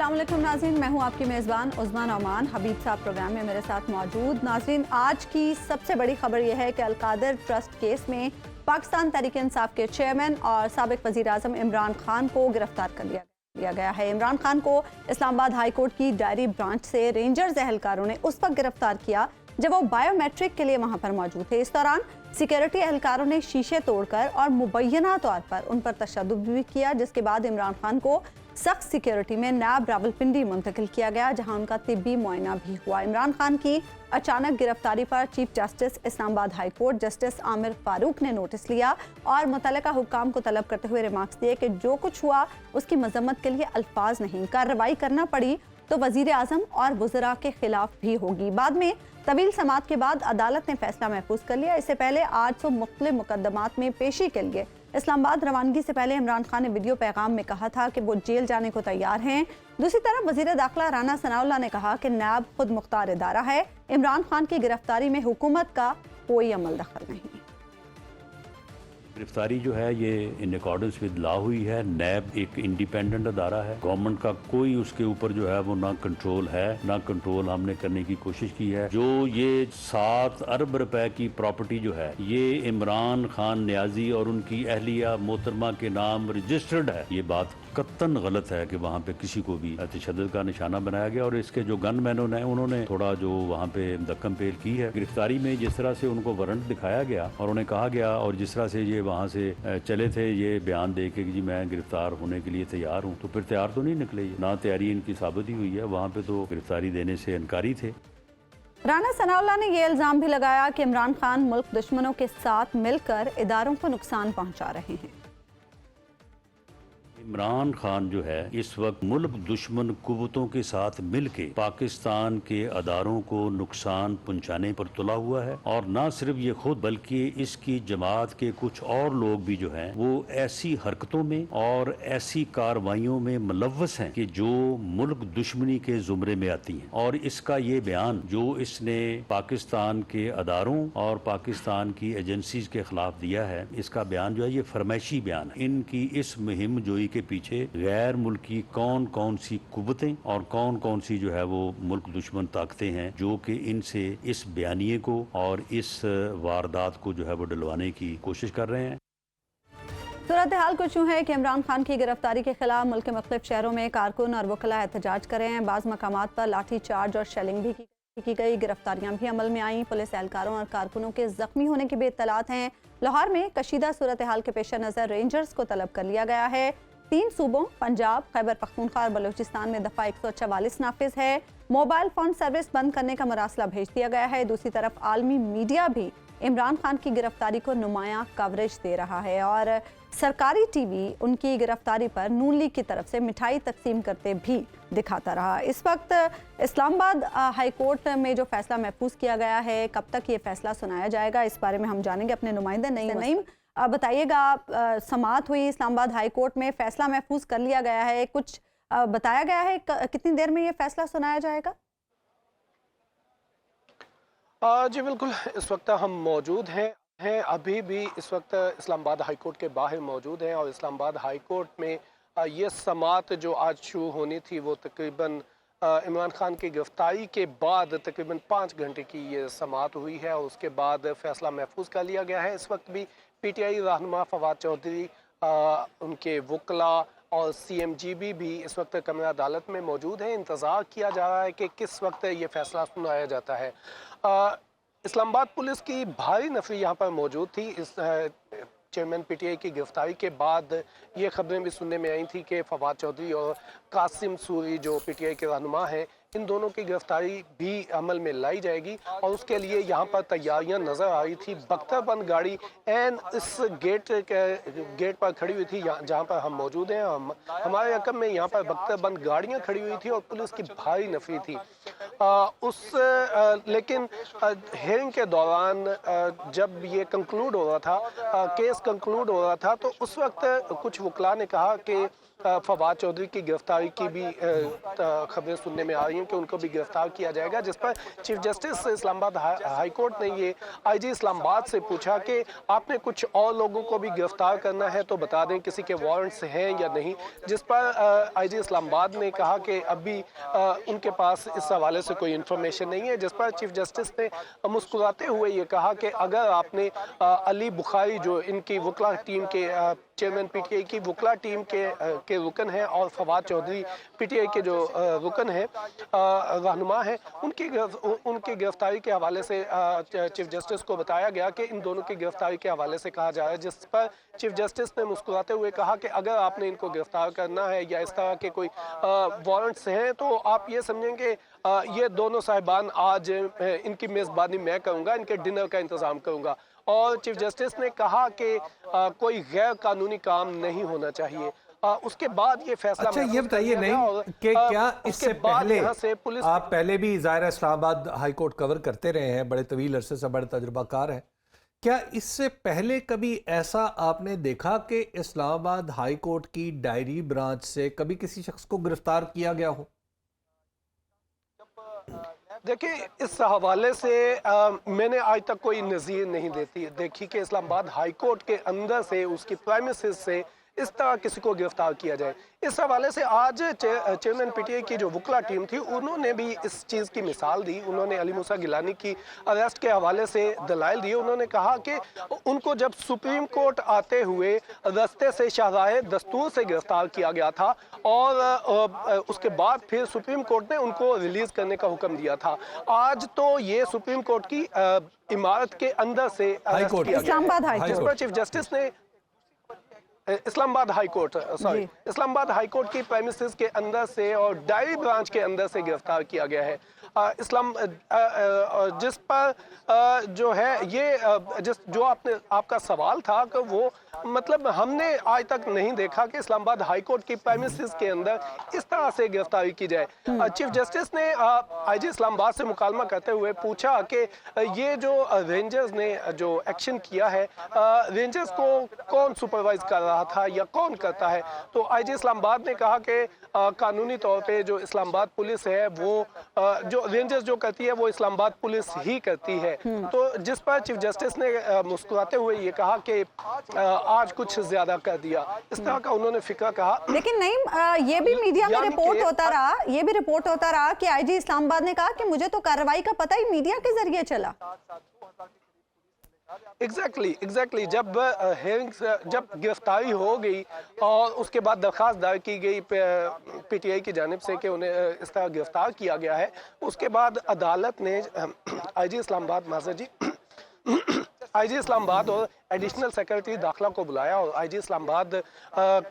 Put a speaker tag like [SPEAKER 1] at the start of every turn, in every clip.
[SPEAKER 1] अस्सलाम वालेकुम नाज़रीन, मैं हूं आपकी मेज़बान उस्मान ओमान। हबीब साहब प्रोग्राम में मेरे साथ मौजूद। नाज़रीन, आज की सबसे बड़ी खबर यह है कि अल-कादिर ट्रस्ट केस में पाकिस्तान तहरीक इंसाफ के चेयरमैन और साबिक वज़ीर आज़म इमरान खान को गिरफ्तार कर लिया गया है। इमरान खान को इस्लामाबाद हाई कोर्ट की डायरी ब्रांच से रेंजर्स एहलकारों ने उस वक्त गिरफ्तार किया जब वो बायोमेट्रिक के लिए वहां पर मौजूद थे। इस दौरान सिक्योरिटी एहलकारों ने शीशे तोड़कर और मुबैना तौर पर उन पर तशद्दुद भी किया, जिसके बाद इमरान खान को सख्त सिक्योरिटी में नैब रावलपिंडी मुंतकिल किया गया, जहां उनका तिब्बी मुआयना भी हुआ। इमरान खान की अचानक गिरफ्तारी पर chief justice Islamabad high court justice Aamir Farooq ने नोटिस लिया और मुतल्लिका हुक्काम को तलब करते हुए रिमार्क्स दिए कि जो कुछ हुआ उसकी मजम्मत के लिए अल्फाज नहीं, कार्रवाई करना पड़ी तो वजीर आजम और वज़रा के खिलाफ भी होगी। बाद में तवील समात के बाद अदालत ने फैसला महफूज कर लिया। इससे पहले 800 मुख्तलिफ मुकदमात में पेशी के लिए इस्लामाबाद रवानगी से पहले इमरान खान ने वीडियो पैगाम में कहा था कि वो जेल जाने को तैयार हैं। दूसरी तरफ वजीर दाखिला राना सनाउल्लाह ने कहा कि नैब खुद मुख्तार इदारा है, इमरान खान की गिरफ्तारी में हुकूमत का कोई अमल दखल नहीं।
[SPEAKER 2] गिरफ्तारी जो है ये इन अकॉर्डेंस विद लॉ हुई है। नैब एक इंडिपेंडेंट अदारा है, गवर्नमेंट का कोई उसके ऊपर जो है वो ना कंट्रोल है ना कंट्रोल हमने करने की कोशिश की है। जो ये 7 अरब रुपए की प्रॉपर्टी जो है ये इमरान खान न्याजी और उनकी अहलिया मोहतरमा के नाम रजिस्टर्ड है, ये बात कत्तन गलत है कि वहाँ पे किसी को भी तशद्दुद का निशाना बनाया गया। और इसके जो गन मैनों ने उन्होंने थोड़ा जो वहाँ पे दक्कम पेल की है। गिरफ्तारी में जिस तरह से उनको वारंट दिखाया गया और उन्हें कहा गया और जिस तरह से ये वहाँ से चले थे ये बयान दे के कि जी मैं गिरफ्तार होने के लिए तैयार हूँ, तो फिर तैयार तो नहीं निकले, ना तैयारी इनकी साबित ही हुई है। वहाँ पे तो गिरफ्तारी देने से इनकारी थे।
[SPEAKER 1] राना सनाउल्लाह ने ये इल्ज़ाम भी लगाया कि इमरान खान मुल्क दुश्मनों के साथ मिलकर इदारों को नुकसान पहुँचा रहे हैं।
[SPEAKER 2] इमरान खान जो है इस वक्त मुल्क दुश्मन कुव्वतों के साथ मिलके पाकिस्तान के अदारों को नुकसान पहुंचाने पर तुला हुआ है। और न सिर्फ ये खुद बल्कि इसकी जमात के कुछ और लोग भी जो हैं वो ऐसी हरकतों में और ऐसी कार्रवाइयों में मुलव्वस हैं कि जो मुल्क दुश्मनी के जुमरे में आती हैं। और इसका ये बयान जो इसने पाकिस्तान के अदारों और पाकिस्तान की एजेंसीज के खिलाफ दिया है, इसका बयान जो है ये फरमाइशी बयान है। इनकी इस मुहिम जोई के पीछे गैर मुल्की कौन कौन सी कुव्वतें और कौन कौन सी जो है वो मुल्क दुश्मन ताकतें हैं जो कि इनसे इस बयानिए को और इस वारदात को जो है वो डलवाने की कोशिश कर रहे हैं।
[SPEAKER 1] सूरत हाल कुछ यूँ है कि इमरान खान की गिरफ्तारी के खिलाफ मुल्क के मुख्तलिफ शहरों में कारकुन और वकला एहतजाज कर रहे हैं। बाज़ मकामात पर लाठी चार्ज और शेलिंग भी की गई, गिरफ्तारियां भी अमल में आई। पुलिस एहलकारों और कारकुनों के जख्मी होने की भी इत्तलात हैं। लाहौर में कशीदा सूरत हाल के पेश नज़र रेंजर्स को तलब कर लिया गया है। 3 सूबों पंजाब, खैबर पख्तूनख्वा और बलूचिस्तान में दफ़ा 144 नाफिज है। मोबाइल फ़ोन सर्विस बंद करने का मरासला भेज दिया गया है। दूसरी तरफ आलमी मीडिया भी इमरान खान की गिरफ्तारी को नुमायां कवरेज दे रहा है और सरकारी टीवी उनकी गिरफ्तारी पर नून लीग की तरफ से मिठाई तकसीम करते भी दिखाता रहा। इस वक्त इस्लामाबाद हाई कोर्ट में जो फैसला महफूज किया गया है, कब तक ये फैसला सुनाया जाएगा, इस बारे में हम जानेंगे अपने नुमाइंदे नईम। बताइएगा, समाअत हुई इस्लामाबाद हाई कोर्ट में, फैसला महफूज कर लिया गया है, कुछ बताया गया है कितनी देर में ये फैसला सुनाया जाएगा?
[SPEAKER 3] जी बिल्कुल, इस वक्त हम मौजूद हैं अभी भी इस वक्त इस्लामाबाद हाई कोर्ट के बाहर मौजूद हैं। और इस्लामाबाद हाई कोर्ट में ये समाअत जो आज शुरू होनी थी वो तकरीबन इमरान खान की गिरफ्तारी के बाद तकरीबन 5 घंटे की ये समाअत हुई है और उसके बाद फैसला महफूज कर लिया गया है। इस वक्त भी पीटीआई रहनुमा फवाद चौधरी, उनके वकला और सीएमजीबी भी इस वक्त कमरा अदालत में मौजूद हैं। इंतज़ार किया जा रहा है कि किस वक्त ये फैसला सुनाया जाता है। इस्लामाबाद पुलिस की भारी नफरी यहाँ पर मौजूद थी। इस चेयरमैन पीटीआई की गिरफ्तारी के बाद ये खबरें भी सुनने में आई थी कि फवाद चौधरी और कासिम सूरी जो पीटीआई के रहनुमा हैं, इन दोनों की गिरफ्तारी भी अमल में लाई जाएगी। और उसके लिए यहाँ पर तैयारियां नज़र आ रही थी। बख्तरबंद गाड़ी एन इस गेट पर खड़ी हुई थी जहाँ पर हम मौजूद हैं। हमारे रकम में यहाँ पर बख्तरबंद गाड़ियाँ खड़ी हुई थी और पुलिस की भारी नफरी थी। लेकिन हेयरिंग के दौरान जब ये कंक्लूड हो रहा था, केस कंक्लूड हो रहा था, तो उस वक्त कुछ वकला ने कहा कि फवाद चौधरी की गिरफ्तारी की भी खबरें सुनने में आ रही हैं हैं कि उनको भी गिरफ्तार किया जाएगा, जिस पर chief justice Islamabad high court ने ये आईजी इस्लामाबाद से पूछा कि आपने कुछ और लोगों को भी गिरफ्तार करना है तो बता दें किसी के वारंट्स हैं या नहीं, जिस पर आईजी इस्लामाबाद ने कहा कि अभी उनके पास इस हवाले से कोई इन्फॉर्मेशन नहीं है, जिस पर चीफ जस्टिस ने मुस्कुराते हुए ये कहा कि अगर आपने अली बुखारी जो इनकी वकला टीम के चेयरमैन पीटीआई की वकला टीम के रुकन हैं और फवाद चौधरी पीटीआई के जो रुकन हैं रहनुमा हैं, उनकी गिरफ्तारी के हवाले से चीफ जस्टिस को बताया गया कि इन दोनों की गिरफ्तारी के हवाले से कहा जा रहा है, जिस पर चीफ जस्टिस ने मुस्कुराते हुए कहा कि अगर आपने इनको गिरफ्तार करना है या इस तरह के कोई वारंट्स हैं तो आप ये समझें कि ये दोनों साहिबान आज इनकी मेज़बानी मैं करूँगा, इनके डिनर का इंतज़ाम करूँगा। और चीफ जस्टिस ने कहा कि कोई गैर कानूनी काम नहीं होना चाहिए। उसके बाद ये फैसला
[SPEAKER 4] अच्छा ये बताइए नहीं कि क्या इससे पहले आप पहले भी ज़ाहिर इस्लामाबाद हाई कोर्ट कवर करते रहे हैं, बड़े तवील अरसे से बड़े तजुर्बाकार हैं, क्या इससे पहले कभी ऐसा आपने देखा कि इस्लामाबाद हाई कोर्ट की डायरी ब्रांच से कभी किसी शख्स को गिरफ्तार किया गया हो?
[SPEAKER 3] देखिए, इस हवाले से मैंने आज तक कोई नज़ीर नहीं देखी कि इस्लामाबाद हाई कोर्ट के अंदर से उसकी प्रेमिसेस से इस तरह किसी को गिरफ्तार किया जाए। इस हवाले से आज चेयरमैन पीटीआई की जो वकला टीम थी उन्होंने भी इस चीज़ की मिसाल दी। उन्होंने अली मूसा गिलानी की अरेस्ट के हवाले से दलाइल दिए। उन्होंने कहा कि उनको जब सुप्रीम कोर्ट आते हुए रस्ते से शाहराहे दस्तूर से गिरफ्तार किया गया था और उसके बाद फिर सुप्रीम कोर्ट ने उनको रिलीज करने का हुक्म दिया था। आज तो ये सुप्रीम कोर्ट की इमारत के अंदर से अरेस्ट किया गया। जिस पर चीफ जस्टिस ने Islamabad high court Islamabad high court की प्रेमिसेस के अंदर से और डायरी ब्रांच के अंदर से गिरफ्तार किया गया है। जिस पर जो है ये जो आपका सवाल था कि वो मतलब हमने आज तक नहीं देखा कि इस्लामाबाद हाई कोर्ट की प्रेमिसेस के अंदर इस तरह से गिरफ्तारी की जाए। चीफ जस्टिस ने आईजी इस्लामाबाद से मुकालमा करते हुए पूछा कि ये जो रेंजर्स ने जो एक्शन किया है, रेंजर्स को कौन सुपरवाइज कर रहा था या कौन करता है? तो आईजी इस्लामाबाद ने कहा कि कानूनी तौर पे जो इस्लामाबाद पुलिस है वो जो रेंजर्स जो करती है वो इस्लामाबाद पुलिस ही करती है। तो जिस पर चीफ जस्टिस ने मुस्कुराते हुए ये कहा कि आज कुछ ज्यादा कर दिया, इस तरह का उन्होंने फिक्र कहा।
[SPEAKER 1] लेकिन नहीं, ये भी मीडिया में रिपोर्ट होता रहा कि आईजी इस्लामाबाद ने कहा कि मुझे तो कार्रवाई का पता ही मीडिया के जरिए चला।
[SPEAKER 3] एग्जैक्टली जब गिरफ्तारी हो गई और उसके बाद दरखास्त दायर की गई पीटीआई की जानिब से कि उन्हें इस तरह गिरफ्तार किया गया है, उसके बाद अदालत ने आईजी इस्लामाबाद और एडिशनल सेक्रेटरी दाखिला को बुलाया और आईजी इस्लामाबाद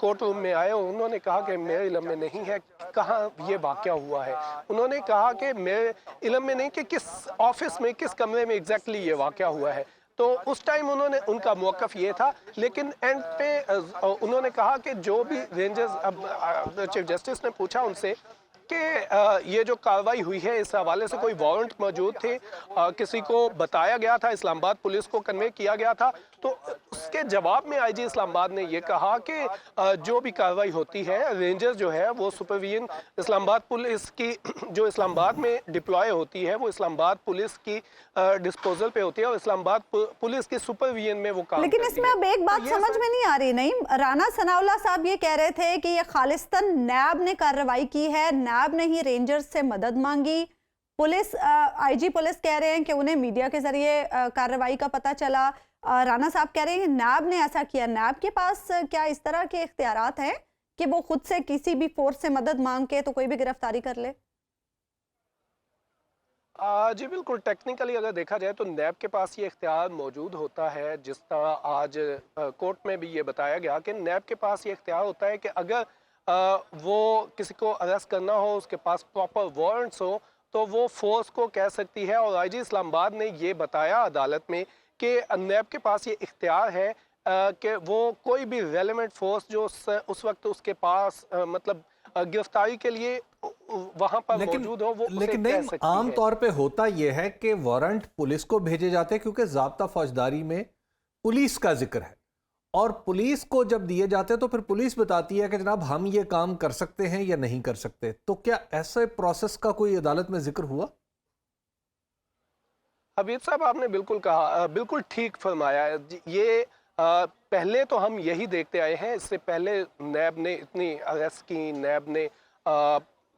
[SPEAKER 3] कोर्ट रूम में आए और उन्होंने कहा कि मेरे इल्म में नहीं है कहाँ ये वाक़या हुआ है। उन्होंने कहा कि मेरे इल्म में नहीं कि किस ऑफिस में किस कमरे में एग्जैक्टली ये वाक़या हुआ है। तो उस टाइम उनका मौक़िफ़ ये था, लेकिन एंड पे उन्होंने कहा कि जो भी रेंजर्स चीफ जस्टिस ने पूछा उनसे कि ये जो कार्रवाई हुई है इस हवाले से कोई वारंट मौजूद थे, किसी को बताया गया था, इस्लामाबाद पुलिस को कन्वे किया गया था। तो उसके जवाब में आईजी इस्लामाबाद ने ये कहा कि जो भी कार्रवाई होती है रेंजर्स जो है वो सुपरविजन इस्लामाबाद पुलिस की जो इस्लामाबाद में डिप्लॉय होती है वो इस्लामाबाद पुलिस की डिस्पोजल पे होती है और इस्लामाबाद पुलिस की सुपरविजन में वो काम।
[SPEAKER 1] लेकिन इसमें अब एक बात समझ में नहीं आ रही, नहीं राना सनाउल्लाह साहब ये कह रहे थे कि ये खालिस्तान नैब ने कार्रवाई की है, नैब ने ही रेंजर्स से मदद मांगी। पुलिस आईजी पुलिस कह रहे हैं कि उन्हें मीडिया के जरिए कार्रवाई का पता चला। राना साहब कह रहे हैं नैब ने ऐसा किया। नैब के पास क्या इस तरह के इख्तियारात हैं कि वो खुद से किसी भी फोर्स से मदद मांग के तो कोई भी गिरफ्तारी कर ले?
[SPEAKER 3] जी बिल्कुल, टेक्निकली अगर देखा जाए तो नैब के पास ये इख्तियार मौजूद होता है। जिस तरह आज कोर्ट में भी ये बताया गया कि नैब के पास ये इख्तियार होता है कि अगर वो किसी को अरेस्ट करना हो, उसके पास प्रॉपर वारंट्स हो, तो वो फोर्स को कह सकती है। और आईजी इस्लामाबाद ने ये बताया अदालत में कि नैब के पास ये इख्तियार है कि वो कोई भी रेलेवेंट फोर्स जो उस वक्त उसके पास मतलब गिरफ्तारी के लिए वहां पर मौजूद हो वो
[SPEAKER 4] लेकिन नहीं, आम तौर पे होता यह है कि वारंट पुलिस को भेजे जाते हैं क्योंकि ज़ाब्ता फौजदारी में पुलिस का जिक्र है और पुलिस को जब दिए जाते हैं तो फिर पुलिस बताती है कि जनाब हम ये काम कर सकते हैं या नहीं कर सकते, तो क्या ऐसे प्रोसेस का कोई अदालत में जिक्र हुआ?
[SPEAKER 3] हबीब साहब, आपने बिल्कुल कहा, बिल्कुल ठीक फरमाया। ये पहले तो हम यही देखते आए हैं, इससे पहले नैब ने इतनी अरेस्ट की, नैब ने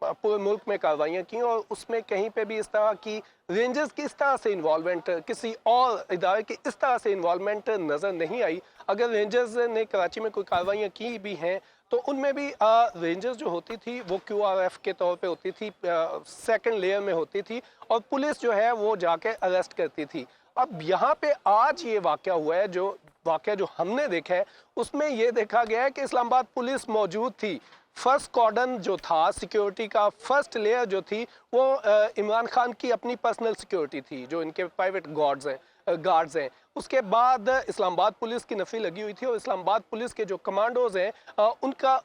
[SPEAKER 3] पूरे मुल्क में कार्रवाइयाँ की और उसमें कहीं पे भी इस तरह की रेंजर्स की इस तरह से इन्वॉल्वमेंट, किसी और इदारे की इस तरह से इन्वॉल्वमेंट नज़र नहीं आई। अगर रेंजर्स ने कराची में कोई कार्रवाइयाँ की भी हैं तो उनमें भी रेंजर्स जो होती थी वो QRF के तौर पे होती थी, सेकंड लेयर में होती थी, और पुलिस जो है वो जाके अरेस्ट करती थी। अब यहाँ पे आज ये वाक़या हुआ है, जो वाक़या जो हमने देखा है उसमें ये देखा गया है कि इस्लामाबाद पुलिस मौजूद थी। फर्स्ट कॉर्डन जो था सिक्योरिटी का, फर्स्ट लेयर जो थी वो इमरान खान की अपनी पर्सनल सिक्योरिटी थी, जो इनके प्राइवेट गार्ड्स हैं। उसके बाद इस्लामाबाद पुलिस की नफरी लगी हुई थी और इस्लामाबाद पुलिस के जो कमांडोज हैं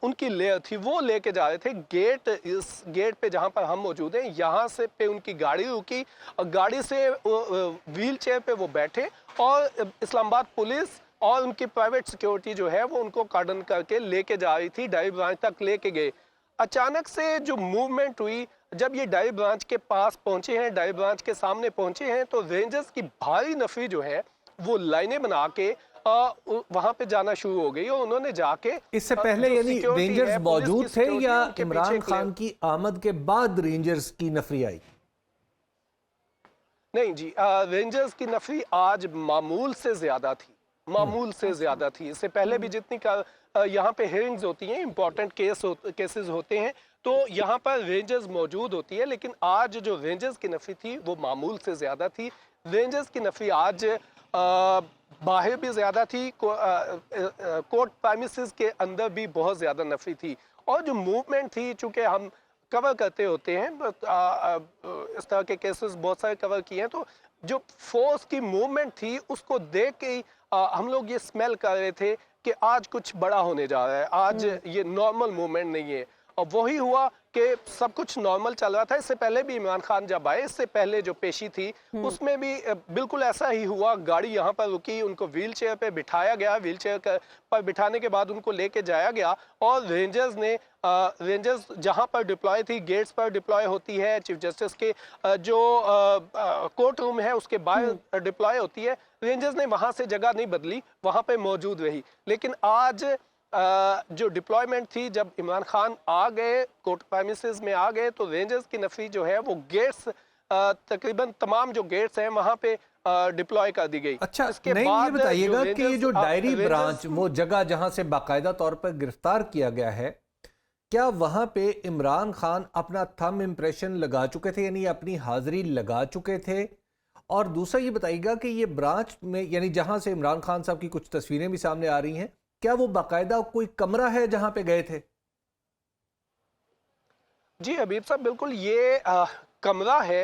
[SPEAKER 3] उनकी लेयर थी, वो लेके जा रहे थे गेट। इस गेट पे जहाँ पर हम मौजूद हैं यहाँ से पे उनकी गाड़ी रुकी और गाड़ी से व्हील चेयर पे वो बैठे और इस्लामाबाद पुलिस और उनकी प्राइवेट सिक्योरिटी जो है वो उनको कार्डन करके लेके जा रही थी, डायरी ब्रांच तक लेके गए। अचानक से जो मूवमेंट हुई, जब ये डायरी ब्रांच के पास पहुंचे हैं, डायरी ब्रांच के सामने पहुंचे हैं, तो रेंजर्स की भारी नफरी जो है वो लाइनें बना के वहां पे जाना शुरू हो गई और उन्होंने जाके
[SPEAKER 4] इससे पहले यानी रेंजर्स मौजूद थे या इमरान खान की आमद के बाद रेंजर्स की नफरी आई?
[SPEAKER 3] नहीं जी, रेंजर्स की नफरी आज मामूल से ज्यादा थी, मामूल से ज्यादा थी। इससे पहले भी जितनी यहाँ पे हियरिंग्स होती हैं, इंपॉर्टेंट केसेस होते हैं, तो यहाँ पर रेंजर्स मौजूद होती है, लेकिन आज जो रेंजर्स की नफरी थी वो मामूल से ज्यादा थी। रेंजर्स की नफरी आज बाहर भी ज्यादा थी, कोर्ट प्रेमिसेस के अंदर भी बहुत ज्यादा नफरी थी। और जो मूवमेंट थी, चूंकि हम कवर करते होते हैं इस तरह के केसेस बहुत सारे कवर किए हैं, तो जो फोर्स की मूवमेंट थी उसको देख के हम लोग ये स्मेल कर रहे थे कि आज कुछ बड़ा होने जा रहा है, आज ये नॉर्मल मूवमेंट नहीं है। और वही हुआ कि सब कुछ नॉर्मल चल रहा था। इससे पहले भी इमरान खान जब आए, इससे पहले जो पेशी थी उसमें भी बिल्कुल ऐसा ही हुआ। गाड़ी यहाँ पर रुकी, उनको व्हील चेयर पे बिठाया गया, व्हील चेयर पर बिठाने के बाद उनको लेके जाया गया और रेंजर्स जहाँ पर डिप्लॉय थी, गेट्स पर डिप्लॉय होती है, चीफ जस्टिस के जो कोर्ट रूम है उसके बाहर डिप्लॉय होती है, रेंजर्स ने वहाँ से जगह नहीं बदली, वहाँ पे मौजूद रही। लेकिन आज जो डिप्लॉयमेंट थी, जब इमरान खान आ गए, कोर्ट प्रेमिसेस में आ गए, तो रेंजर्स की नफरी जो है वो गेट्स, तकरीबन तमाम जो गेट्स हैं वहां पे डिप्लॉय कर दी गई।
[SPEAKER 4] अच्छा, इसके नहीं ये बताइएगा कि ये जो डायरी ब्रांच, वो जगह जहां से बाकायदा तौर पर गिरफ्तार किया गया है, क्या वहां पे इमरान खान अपना थंब इम्प्रेशन लगा चुके थे, यानी अपनी हाजिरी लगा चुके थे? और दूसरा ये बताइएगा कि ये ब्रांच में, यानी जहां से इमरान खान साहब की कुछ तस्वीरें भी सामने आ रही हैं, क्या वो बाकायदा कोई कमरा है जहां पे गए थे?
[SPEAKER 3] जी हबीब साहब, बिल्कुल ये कमरा है।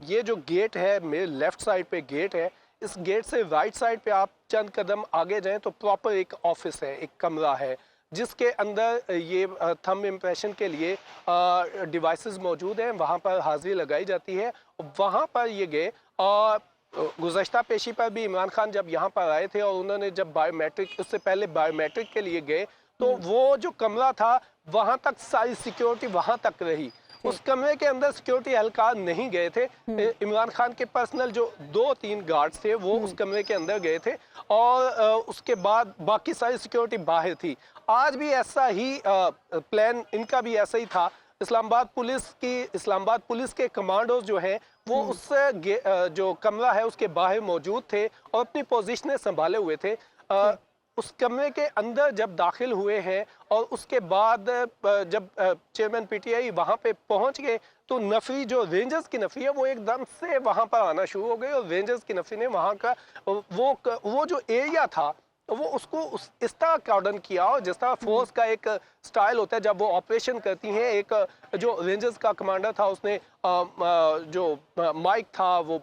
[SPEAKER 3] ये जो गेट है, मेरे लेफ्ट साइड पे गेट है, इस गेट से राइट साइड पे आप चंद कदम आगे जाएं तो प्रॉपर एक ऑफिस है, एक कमरा है, जिसके अंदर ये थंब इम्प्रेशन के लिए डिवाइसेस मौजूद हैं। वहाँ पर हाजिरी लगाई जाती है, वहाँ पर ये गए। और गुज़श्ता पेशी पर भी इमरान खान जब यहाँ पर आए थे और उन्होंने जब बायोमेट्रिक, उससे पहले बायोमेट्रिक के लिए गए, तो वो जो कमरा था वहाँ तक सारी सिक्योरिटी वहाँ तक रही। उस कमरे के अंदर सिक्योरिटी एहलकार नहीं गए थे। इमरान खान के पर्सनल जो 2-3 गार्ड्स थे वो उस कमरे के अंदर गए थे और उसके बाद बाकी सारी सिक्योरिटी बाहर थी। आज भी ऐसा ही प्लान इनका भी ऐसा ही था। इस्लामाबाद पुलिस के कमांडोज जो हैं वो उस जो कमरा है उसके बाहर मौजूद थे और अपनी पोजीशनें संभाले हुए थे। उस कमरे के अंदर जब दाखिल हुए हैं और उसके बाद जब चेयरमैन PTI वहाँ पे पहुँच गए, तो नफरी, जो रेंजर्स की नफरी है, वो एकदम से वहाँ पर आना शुरू हो गई और रेंजर्स की नफरी ने वहाँ का वो जो एरिया था वो उसको इस तरह कॉर्डन किया, और जिस तरह फोर्स का एक स्टाइल होता है जब वो ऑपरेशन करती हैं। एक जो रेंजर्स का कमांडर था उसने जो माइक था वो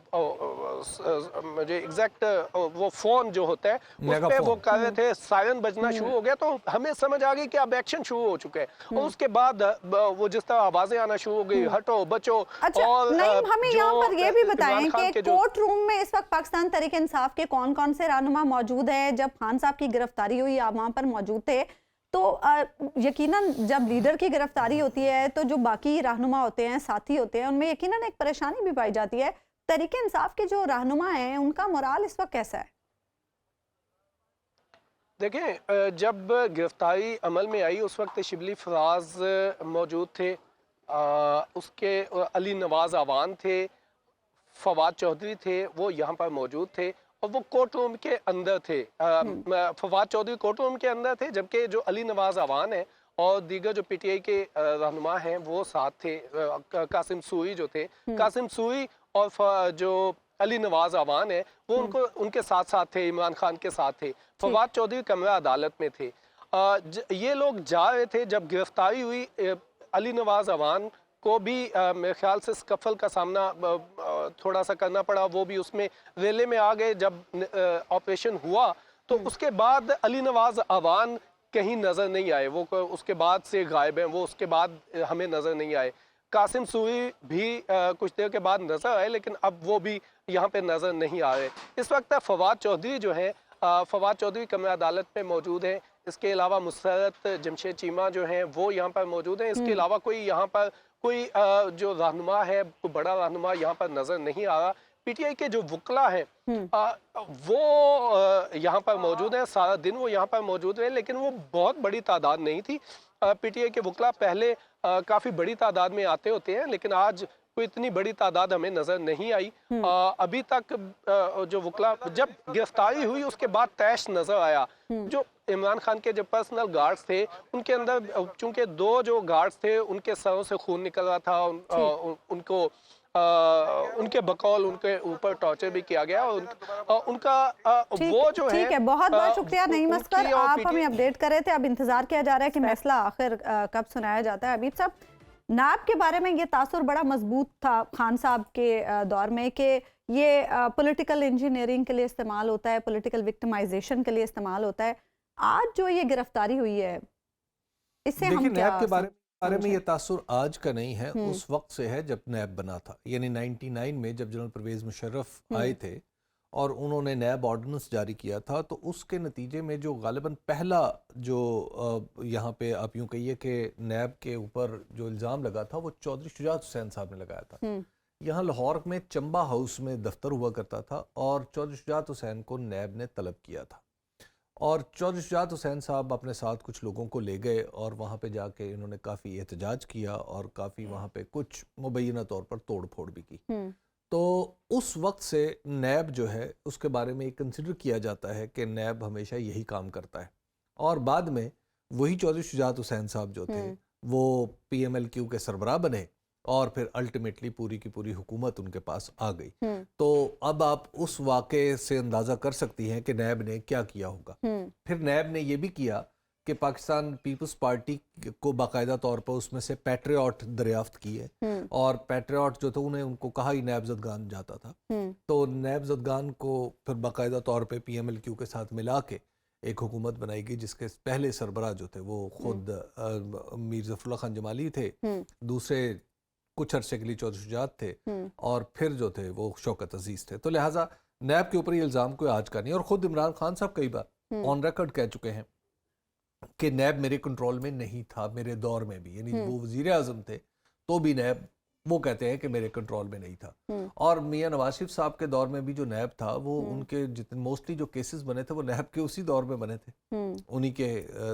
[SPEAKER 3] मुझे एग्जैक्ट वो फोन जो होता है उस पे वो कर रहे थे, सायरन बजना शुरू हो गया तो हमें समझ आ गई कि अब एक्शन शुरू हो चुका है। और उसके बाद वो जिस तरह आवाजें आना शुरू हो गई, हटो बचो।
[SPEAKER 1] अच्छा,
[SPEAKER 3] और
[SPEAKER 1] नहीं, हमें यहाँ पर ये भी बताएं कि कोर्ट रूम में इस वक्त पाकिस्तान तहरीक इंसाफ के कौन कौन से रहनुमा मौजूद हैं? जब खान साहब की गिरफ्तारी हुई आप वहाँ पर मौजूद थे, तो यकीनन जब लीडर की गिरफ्तारी होती है तो जो बाकी रहनुमा होते हैं, साथी होते हैं, उनमें यकीनन एक परेशानी भी पाई जाती है। तहरीक इंसाफ के जो रहनुमा हैं उनका मोराल इस वक्त कैसा है?
[SPEAKER 3] देखें, जब गिरफ्तारी अमल में आई उस वक्त शिबली फराज मौजूद थे, उसके अली नवाज आवान थे, फवाद चौधरी थे, वो यहाँ पर मौजूद थे और वो कोर्ट रूम के अंदर थे। फवाद चौधरी कोर्ट रूम के अंदर थे, जबकि जो अली नवाज आवान है और दीगर जो पीटीआई के रहनुमा हैं वो साथ थे। कासिम सूरी जो थे, कासिम सूरी और जो अली नवाज आवान है वो उनके साथ साथ थे, इमरान खान के साथ थे। फवाद चौधरी कमरा अदालत में थे। ये लोग जा रहे थे जब गिरफ्तारी हुई। अली नवाज आवान को भी मेरे ख्याल से स्कफल का सामना थोड़ा सा करना पड़ा, वो भी उसमें रेले में आ गए। जब ऑपरेशन हुआ तो उसके बाद अली नवाज आवान कहीं नज़र नहीं आए, वो उसके बाद से गायब हैं, वो उसके बाद हमें नज़र नहीं आए। कासिम सूरी भी कुछ देर के बाद नज़र आए, लेकिन अब वो भी यहाँ पे नज़र नहीं आ रहे। इस वक्त फवाद चौधरी जो है, फवाद चौधरी कमरा अदालत में मौजूद हैं। इसके अलावा मुसरत जमशेद चीमा जो हैं वो यहाँ पर मौजूद हैं। इसके अलावा कोई यहाँ पर कोई जो रहनुमा है, कोई बड़ा रहनुमा यहाँ पर नज़र नहीं आ रहा। पीटीआई के जो वकला हैं वो यहाँ पर मौजूद हैं, सारा दिन वो यहाँ पर मौजूद रहे, लेकिन वो बहुत बड़ी तादाद नहीं थी। पीटीआई के वकला पहले काफ़ी बड़ी तादाद में आते होते हैं, लेकिन आज कोई इतनी बड़ी तादाद हमें नज़र नहीं आई। अभी तक जो वकला, जब गिरफ्तारी हुई उसके बाद तैश नज़र आया। जो इमरान खान के जो पर्सनल गार्ड्स थे उनके अंदर, चूंकि दो जो गार्ड्स थे उनके सरों से खून निकल रहा था, उनको उनके बकौल उनके ऊपर टॉर्चर भी किया गया और उनका वो जो है।
[SPEAKER 1] ठीक है, बहुत बहुत शुक्रिया नईम असगर, आप हमें अपडेट कर रहे थे। अब इंतजार किया जा रहा है कि फैसला आखिर कब सुनाया जाता है। हबीब साहब, नाब के बारे में ये तासुर बड़ा मजबूत था खान साहब के दौर में कि ये पॉलिटिकल इंजीनियरिंग के लिए इस्तेमाल होता है, पॉलिटिकल विक्टिमाइजेशन के लिए इस्तेमाल होता है। आज जो ये गिरफ्तारी हुई है इससे हम क्या
[SPEAKER 4] के बारे में ये तासुर आज का नहीं है, उस वक्त से है जब नैब बना था। यानी 99 में जब जनरल परवेज मुशर्रफ आए थे और उन्होंने नैब ऑर्डिनेंस जारी किया था, तो उसके नतीजे में जो गालिबन पहला जो यहाँ पे आप यूँ कहिए कि नैब के ऊपर जो इल्ज़ाम लगा था वो चौधरी शुजात हुसैन साहब ने लगाया था। यहाँ लाहौर में चंबा हाउस में दफ्तर हुआ करता था और चौधरी शुजात हुसैन को नैब ने तलब किया था और चौधरी शुजात हुसैन साहब अपने साथ कुछ लोगों को ले गए और वहाँ पे जाके इन्होंने काफ़ी एहतजाज किया और काफ़ी वहाँ पे कुछ मुबैना तौर पर तोड़ फोड़ भी की। तो उस वक्त से नैब जो है उसके बारे में कंसिडर किया जाता है कि नैब हमेशा यही काम करता है। और बाद में वही चौधरी शुजात हुसैन साहब जो थे वो PMLQ के सरबराह बने और फिर अल्टीमेटली पूरी की पूरी हुकूमत उनके पास आ गई। तो अब आप उस वाक़े से अंदाज़ा कर सकती हैं कि नैब ने क्या किया होगा। फिर नैब ने ये भी किया कि पाकिस्तान पीपल्स पार्टी को बाकायदा तौर पर उसमें से पैट्रियट दरियाफ्त की है और पैट्रियट जो थे उन्हें उनको कहा ही नैब ज़दगान जाता था। तो नैब ज़दगान को फिर बाकायदा तौर पे PMLQ के साथ मिला के एक हुकूमत बनाई गई जिसके पहले सरबराह जो थे वो खुद मीर ज़फ़रुल्लाह खान जमाली थे, दूसरे कुछ अरसे के लिए चौधरी शुजात थे और फिर जो थे वो शौकत अजीज थे। तो लिहाजा नैब के ऊपर ये इल्ज़ाम कोई आज का नहीं। और ख़ुद इमरान खान साहब कई बार ऑन रिकॉर्ड कह चुके हैं कि नैब मेरे कंट्रोल में नहीं था मेरे दौर में भी, यानी वो वज़ीर आज़म थे तो भी नैब वो कहते हैं कि मेरे कंट्रोल में नहीं था। और मियां नवाज शरीफ साहब के दौर में भी जो नैब था वो उनके जितने मोस्टली जो केसेस बने थे वो नैब के उसी दौर में बने थे, उन्हीं के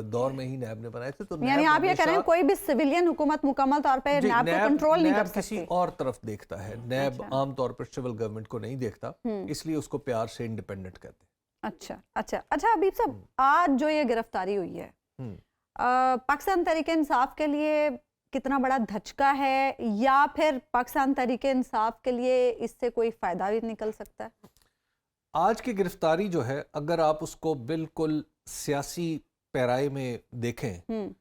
[SPEAKER 4] दौर में ही नैब ने बनाए थे। तो
[SPEAKER 1] यानी आप ये कह रहे हैं कोई भी सिविलियन हुकूमत मुकम्मल तौर पे नैब को कंट्रोल नहीं कर सकती,
[SPEAKER 4] किसी और तरफ देखता है। नैब आम तौर पर सिविल गवर्नमेंट को नहीं देखता, इसलिए उसको प्यार से इंडिपेंडेंट कहते हैं।
[SPEAKER 1] अच्छा हबीब साहब, आज जो ये गिरफ्तारी हुई है पाकिस्तान तहरीक इंसाफ के लिए कितना बड़ा धचका है या फिर पाकिस्तान तहरीक इंसाफ के लिए इससे कोई फायदा भी निकल सकता है?
[SPEAKER 4] आज की गिरफ्तारी जो है अगर आप उसको बिल्कुल सियासी पैराए में देखें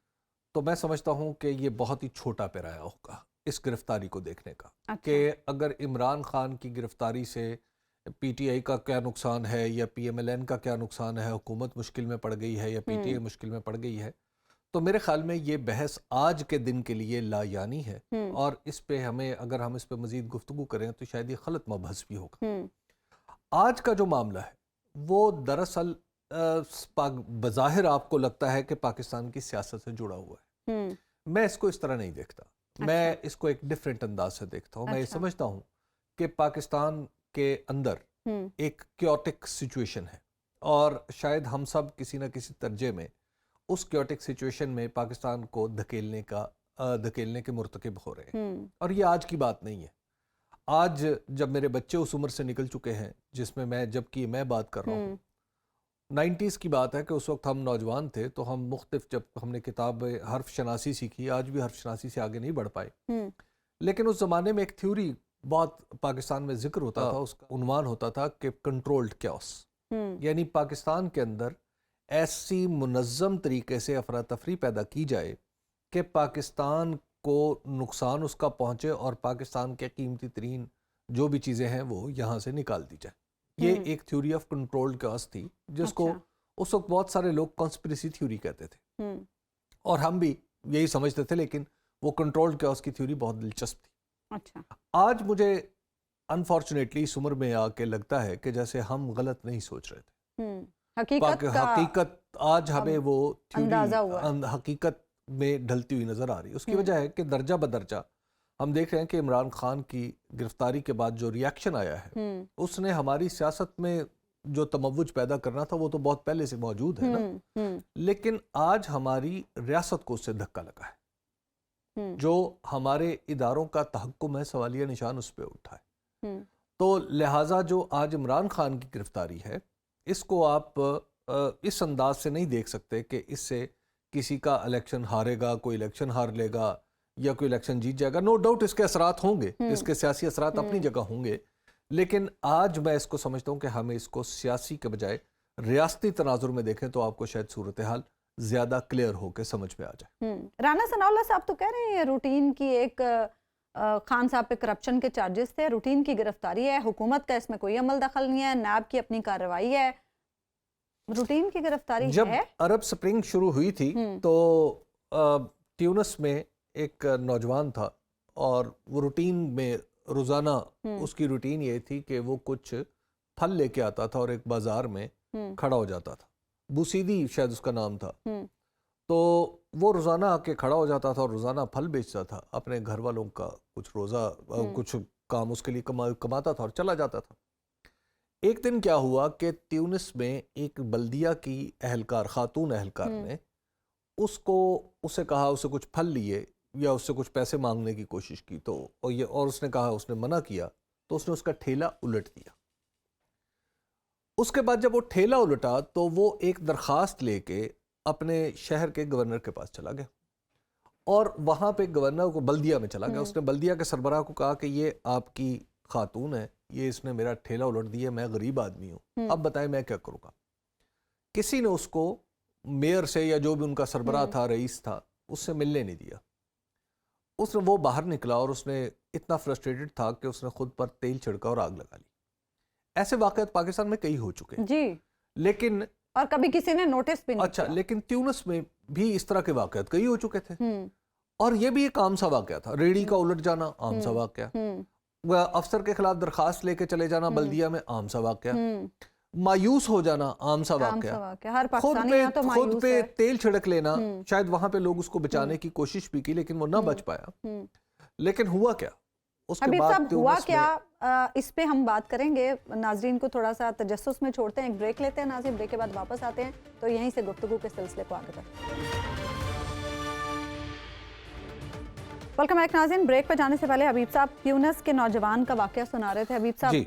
[SPEAKER 4] तो मैं समझता हूं कि ये बहुत ही छोटा पैराया होगा। اس گرفتاری کو دیکھنے کا کہ اگر عمران خان کی گرفتاری سے پی ٹی آئی کا کیا نقصان ہے یا پی ایم ایل این کا کیا نقصان ہے, حکومت مشکل میں پڑ گئی ہے یا پی ٹی آئی مشکل میں پڑ گئی ہے, تو میرے خیال میں یہ بحث آج کے دن کے لیے لا یعنی ہے, اور اس پہ اگر ہم اس پہ مزید گفتگو کریں تو شاید یہ غلط مبحث بھی ہوگا. آج کا جو معاملہ ہے وہ دراصل بظاہر آپ کو لگتا ہے کہ پاکستان کی سیاست سے جڑا ہوا ہے. میں اس کو اس طرح نہیں دیکھتا, میں اس کو ایک ڈیفرنٹ انداز سے دیکھتا ہوں. میں یہ سمجھتا ہوں کہ پاکستان کے اندر ایک کیوٹک سچویشن ہے, اور شاید ہم سب کسی نہ کسی درجے میں اس کیوٹک سچویشن میں پاکستان کو دھکیلنے کے مرتکب ہو رہے ہیں. اور یہ آج کی بات نہیں ہے. آج جب میرے بچے اس عمر سے نکل چکے ہیں جس میں میں بات کر رہا ہوں, 90s کی بات ہے کہ اس وقت ہم نوجوان تھے تو ہم مختلف, جب ہم نے کتاب حرف شناسی سیکھی, آج بھی حرف شناسی سے آگے نہیں بڑھ پائے, لیکن اس زمانے میں ایک تھیوری بہت پاکستان میں ذکر ہوتا تھا, اس کا عنوان ہوتا تھا کہ کنٹرولڈ کیوس, یعنی پاکستان کے اندر ایسی منظم طریقے سے افراتفری پیدا کی جائے کہ پاکستان کو نقصان اس کا پہنچے اور پاکستان کے قیمتی ترین جو بھی چیزیں ہیں وہ یہاں سے نکال دی جائے. یہ ایک تھیوری آف کنٹرولڈ کیوس تھی جس کو اس وقت بہت سارے لوگ کانسپریسی تھیوری کہتے تھے, اور ہم بھی یہی سمجھتے تھے, لیکن وہ کنٹرولڈ کیوس کی تھیوری بہت دلچسپ تھی. آج مجھے انفارچونیٹلی اس عمر میں آ کے لگتا ہے کہ جیسے ہم غلط نہیں سوچ رہے تھے. حقیقت آج ہمیں وہ تھیوری حقیقت میں ڈھلتی ہوئی نظر آ رہی ہے. اس کی وجہ ہے کہ درجہ بدرجہ ہم دیکھ رہے ہیں کہ عمران خان کی گرفتاری کے بعد جو ری ایکشن آیا ہے اس نے ہماری سیاست میں جو تموج پیدا کرنا تھا وہ تو بہت پہلے سے موجود ہے نا, لیکن آج ہماری ریاست کو اس سے دھکا لگا ہے. جو ہمارے اداروں کا تحکم ہے, سوالیہ نشان اس پہ اٹھا ہے. تو لہٰذا جو آج عمران خان کی گرفتاری ہے اس کو آپ اس انداز سے نہیں دیکھ سکتے کہ اس سے کسی کا الیکشن ہارے گا, کوئی الیکشن ہار لے گا یا کوئی الیکشن جیت جائے گا. نو ڈاؤٹ اس کے اثرات ہوں گے, اس کے سیاسی اثرات اپنی جگہ ہوں گے, لیکن آج میں اس کو سمجھتا ہوں کہ ہمیں اس کو سیاسی کے بجائے ریاستی تناظر میں دیکھیں تو آپ کو شاید صورتحال زیادہ کلیئر ہو کے سمجھ میں آ جائے.
[SPEAKER 1] رانا ثناء اللہ صاحب تو کہہ رہے ہیں روٹین کی ایک خان صاحب پہ کرپشن کے چارجز تھے, روٹین کی گرفتاری ہے, حکومت کا اس میں کوئی عمل دخل نہیں ہے, نیب کی اپنی کارروائی ہے, روٹین کی گرفتاری ہے.
[SPEAKER 4] جب عرب سپرنگ شروع ہوئی تھی تو ٹیونس میں ایک نوجوان تھا اور وہ روٹین میں روزانہ اس کی روٹین یہ تھی کہ وہ کچھ پھل لے کے آتا تھا اور ایک بازار میں کھڑا ہو جاتا تھا. بوسیدی شاید اس کا نام تھا. تو وہ روزانہ آ کے کھڑا ہو جاتا تھا اور روزانہ پھل بیچتا تھا, اپنے گھر والوں کا کچھ کام اس کے لیے کماتا تھا اور چلا جاتا تھا. ایک دن کیا ہوا کہ تیونس میں ایک بلدیہ کی خاتون اہلکار نے اسے کہا, اسے کچھ پھل لیے یا اس سے کچھ پیسے مانگنے کی کوشش کی, تو اور اس نے کہا, اس نے منع کیا تو اس نے اس کا ٹھیلا الٹ دیا. اس کے بعد جب وہ ٹھیلا الٹا تو وہ ایک درخواست لے کے اپنے شہر کے گورنر کے پاس چلا گیا, اور وہاں پہ گورنر کو بلدیہ میں چلا گیا. اس نے بلدیہ کے سربراہ کو کہا کہ یہ آپ کی خاتون ہے, یہ اس نے میرا ٹھیلا الٹ دیا, میں غریب آدمی ہوں, اب بتائیں میں کیا کروں گا. کسی نے اس کو میئر سے یا جو بھی ان کا سربراہ تھا, رئیس تھا, اس سے ملنے نہیں دیا. اس نے وہ باہر نکلا اور اس نے اتنا فرسٹریٹڈ تھا کہ اس نے خود پر تیل چھڑکا اور آگ لگا لی. ایسے واقعات پاکستان میں کئی ہو چکے ہیں
[SPEAKER 1] جی,
[SPEAKER 4] لیکن
[SPEAKER 1] اور کبھی کسی نے نوٹس بھی نہیں
[SPEAKER 4] کیا. لیکن تیونس میں بھی اس طرح کے واقعات کئی ہو چکے تھے, اور یہ بھی ایک عام سا واقعہ تھا. ریڑھی کا الٹ جانا عام سا واقعہ, افسر کے خلاف درخواست لے کے چلے جانا بلدیہ میں عام سا واقعہ, مایوس ہو جانا عام سا واقعہ, خود پہ تیل چھڑک لینا. شاید وہاں پہ لوگ اس کو بچانے کی کوشش بھی کی لیکن وہ نہ بچ پایا. لیکن ہوا کیا اس کے بعد,
[SPEAKER 1] ہوا کیا اس پہ ہم بات کریں گے. ناظرین کو تھوڑا سا تجسس میں چھوڑتے ہیں, ایک بریک لیتے ہیں ناظرین, بریک کے بعد واپس آتے ہیں تو یہیں سے گفتگو کے سلسلے کو آگے بڑھتے ہیں. ویلکم بیک ناظرین. بریک پہ جانے سے پہلے حبیب صاحب تیونس کے نوجوان کا واقعہ سنا رہے تھے. حبیب صاحب
[SPEAKER 4] جی,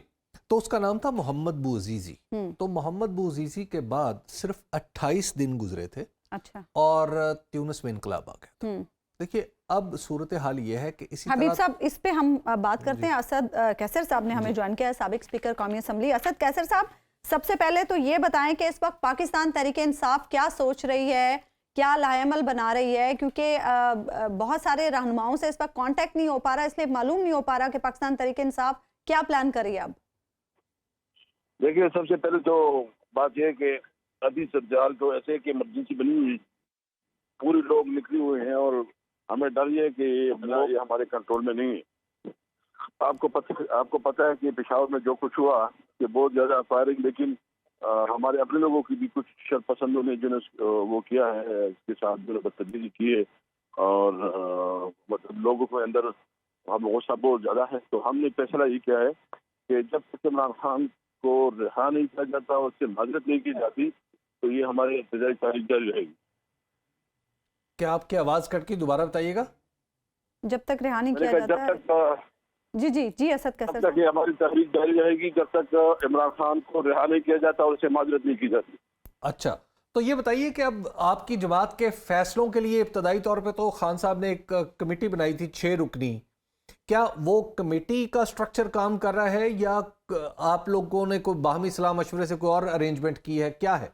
[SPEAKER 4] تو اس کا نام تھا محمد بوعزیزی. تو محمد بوعزیزی کے بعد صرف 28 دن گزرے تھے اور تیونس میں انقلاب آ گیا. دیکھیے اب صورتحال یہ ہے کہ اسی
[SPEAKER 1] حبیب صاحب اس پہ ہم بات کرتے ہیں. اسد کیسر صاحب نے ہمیں جوائن کیا ہے, سابق اسپیکر قومی اسمبلی. اسد کیسر صاحب, سب سے پہلے تو یہ بتائیں کہ اس وقت پاکستان تحریک انصاف کیا سوچ رہی ہے, کیا لائعمل بنا رہی ہے؟ کیونکہ بہت سارے رہنماؤں سے اس وقت کانٹیکٹ نہیں ہو پا رہا، اس لیے معلوم نہیں ہو پا رہا کہ پاکستان تحریک انصاف کیا پلان کر رہی ہے اب؟
[SPEAKER 5] دیکھیے، سب سے پہلے تو بات یہ ہے کہ ابھی سرجال تو ایسے کہ ایمرجنسی بنی ہوئی، پورے لوگ نکلے ہوئے ہیں اور ہمیں ڈر یہ ہے کہ یہ ہمارے کنٹرول میں نہیں ہے۔ آپ کو پتہ ہے کہ پشاور میں جو کچھ ہوا کہ بہت زیادہ فائرنگ، لیکن ہمارے اپنے لوگوں کی بھی کچھ شرپسندوں نے جو وہ کیا ہے، اس کے ساتھ جو بدتمیزی کی ہے اور مطلب لوگوں کے اندر غصہ بہت زیادہ ہے۔ تو ہم نے فیصلہ یہ کیا ہے کہ جب تک عمران خان کو رہا نہیں کیا جاتا اور اس سے معذرت نہیں کی جاتی تو یہ ہمارے ابتدائی تاریخ جاری رہے گی۔
[SPEAKER 4] کیا آپ کی آواز کٹ کی دوبارہ بتائیے گا؟
[SPEAKER 1] جب تک رہا نہیں کیا جاتا ہے؟ جی اسد کیسر
[SPEAKER 5] صاحب، یہ ہماری تحریک جاری رہے گی جب تک عمران خان کو رہا نہیں کیا جاتا اور اسے معذرت نہیں کی جاتی۔
[SPEAKER 4] اچھا، تو یہ بتائیے کہ اب آپ کی جماعت کے فیصلوں کے لیے ابتدائی طور پہ تو خان صاحب نے ایک کمیٹی بنائی تھی 6 رکنی، کیا وہ کمیٹی کا سٹرکچر کام کر رہا ہے یا آپ لوگوں نے کوئی باہمی صلاح مشورے سے کوئی اور ارینجمنٹ کی ہے، کیا ہے؟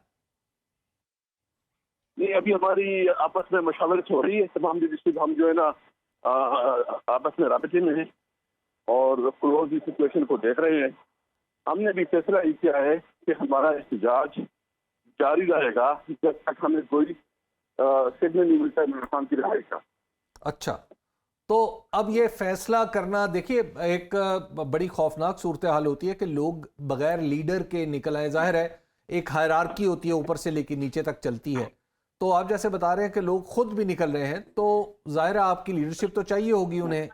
[SPEAKER 5] نہیں، ابھی ہماری آپس میں مشاورت ہو رہی ہے، تمام لیڈرشپ ہم جو ہے نا آپس میں رابطے میں ہیں اور کلوزلی سچویشن کو دیکھ رہے ہیں۔ ہم نے بھی فیصلہ یہ کیا ہے کہ ہمارا احتجاج جاری رہے گا جب تک ہمیں کوئی سگنل نہیں ملتا عمران خان کی رہائی کا۔
[SPEAKER 4] اچھا، تو اب یہ فیصلہ کرنا، دیکھیے ایک بڑی خوفناک صورتحال ہوتی ہے کہ لوگ بغیر لیڈر کے نکل آئے۔ ظاہر ہے ایک ہائرارکی ہوتی ہے اوپر سے لے کے نیچے تک چلتی ہے، تو آپ جیسے بتا رہے ہیں کہ لوگ خود بھی نکل رہے ہیں، تو ظاہر ہے آپ کی لیڈرشپ تو چاہیے ہوگی انہیں۔